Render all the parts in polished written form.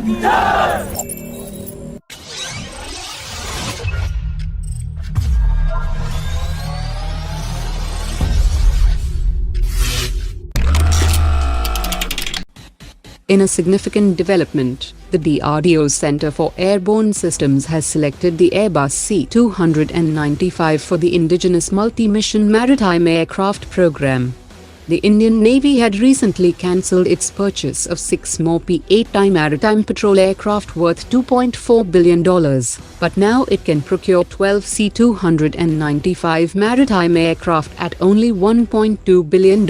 In a significant development, the DRDO's Center for Airborne Systems has selected the Airbus C-295 for the indigenous multi-mission maritime aircraft program. The Indian Navy had recently cancelled its purchase of 6 more P-8I maritime patrol aircraft worth $2.4 billion, but now it can procure 12 C-295 maritime aircraft at only $1.2 billion.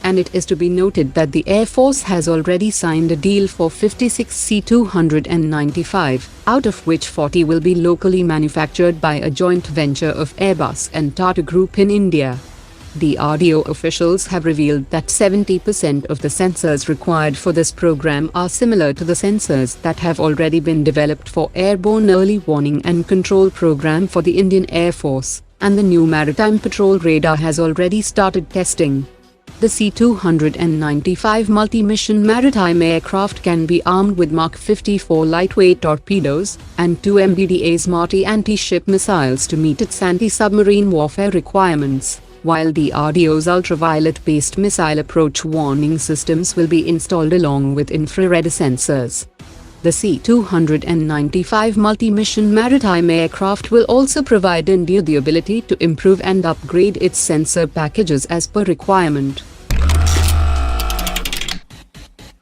And it is to be noted that the Air Force has already signed a deal for 56 C-295, out of which 40 will be locally manufactured by a joint venture of Airbus and Tata Group in India. DRDO officials have revealed that 70% of the sensors required for this program are similar to the sensors that have already been developed for Airborne Early Warning and Control program for the Indian Air Force, and the new Maritime Patrol Radar has already started testing. The C-295 multi-mission maritime aircraft can be armed with Mark 54 lightweight torpedoes and 2 MBDA Smarty anti-ship missiles to meet its anti-submarine warfare requirements, while the DRDO's ultraviolet-based missile approach warning systems will be installed along with infrared sensors. The C-295 multi-mission maritime aircraft will also provide India the ability to improve and upgrade its sensor packages as per requirement.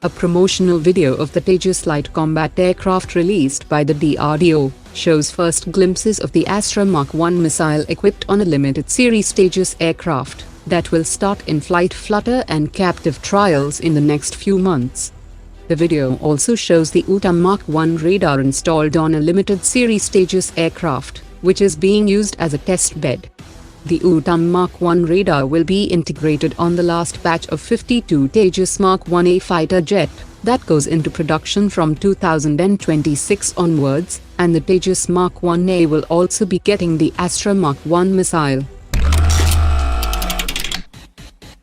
A promotional video of the Tejas light combat aircraft released by the DRDO shows first glimpses of the Astra Mk-I missile equipped on a limited series Tejas aircraft that will start in-flight flutter and captive trials in the next few months. The video also shows the Uttam Mk-I radar installed on a limited series Tejas aircraft, which is being used as a test bed. The Uttam Mk-I radar will be integrated on the last batch of 52 Tejas Mk-I fighter jet that goes into production from 2026 onwards, and the Tejas Mk-I will also be getting the Astra Mk-I missile.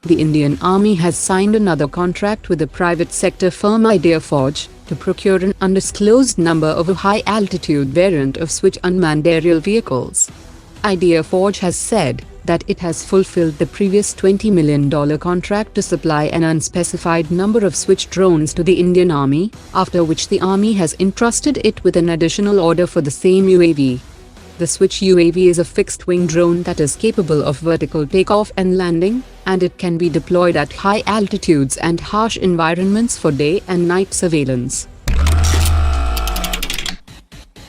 The Indian Army has signed another contract with the private sector firm ideaForge to procure an undisclosed number of a high-altitude variant of Switch unmanned aerial vehicles. ideaForge has said that it has fulfilled the previous $20 million contract to supply an unspecified number of Switch drones to the Indian Army, after which the Army has entrusted it with an additional order for the same UAV. The Switch UAV is a fixed-wing drone that is capable of vertical takeoff and landing, and it can be deployed at high altitudes and harsh environments for day and night surveillance.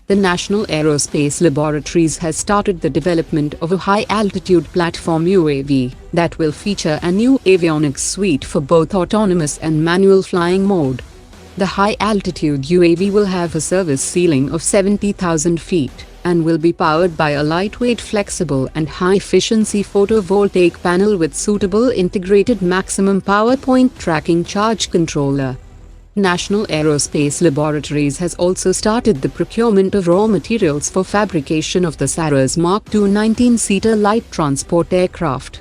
The National Aerospace Laboratories has started the development of a high-altitude platform UAV that will feature a new avionics suite for both autonomous and manual flying mode. The high-altitude UAV will have a service ceiling of 70,000 feet and will be powered by a lightweight, flexible and high-efficiency photovoltaic panel with suitable integrated maximum power point tracking charge controller. National Aerospace Laboratories has also started the procurement of raw materials for fabrication of the SARAS MK-II 19-seater light transport aircraft.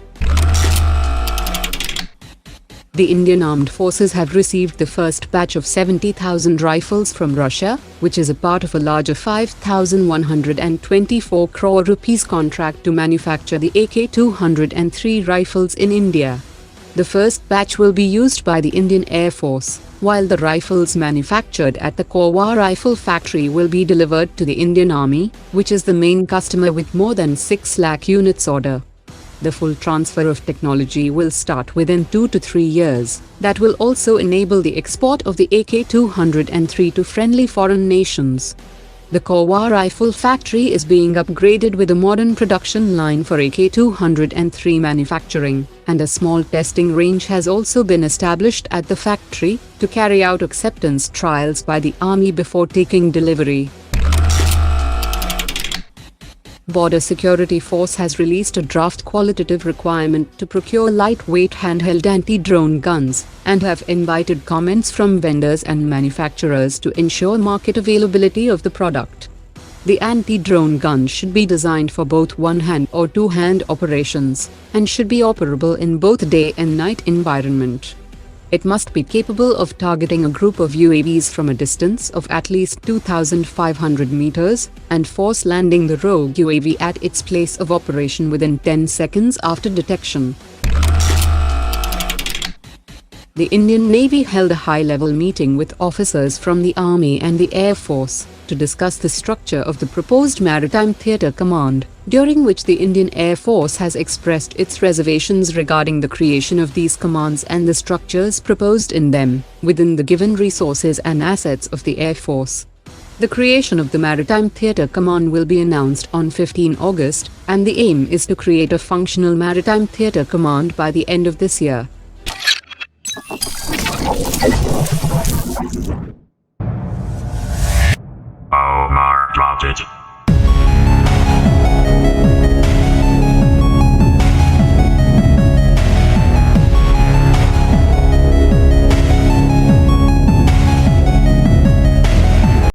The Indian Armed Forces have received the first batch of 70,000 rifles from Russia, which is a part of a larger 5,124 crore rupees contract to manufacture the AK-203 rifles in India. The first batch will be used by the Indian Air Force, while the rifles manufactured at the Korwa Rifle Factory will be delivered to the Indian Army, which is the main customer with more than 6 lakh units order. The full transfer of technology will start within 2 to 3 years. That will also enable the export of the AK-203 to friendly foreign nations. The Korwa Rifle Factory is being upgraded with a modern production line for AK-203 manufacturing, and a small testing range has also been established at the factory to carry out acceptance trials by the Army before taking delivery. Border Security Force has released a draft qualitative requirement to procure lightweight handheld anti-drone guns, and have invited comments from vendors and manufacturers to ensure market availability of the product. The anti-drone gun should be designed for both one-hand or two-hand operations, and should be operable in both day and night environment. It must be capable of targeting a group of UAVs from a distance of at least 2,500 meters, and force landing the rogue UAV at its place of operation within 10 seconds after detection. The Indian Navy held a high-level meeting with officers from the Army and the Air Force to discuss the structure of the proposed Maritime Theatre Command, during which the Indian Air Force has expressed its reservations regarding the creation of these commands and the structures proposed in them, within the given resources and assets of the Air Force. The creation of the Maritime Theatre Command will be announced on 15 August, and the aim is to create a functional Maritime Theatre Command by the end of this year.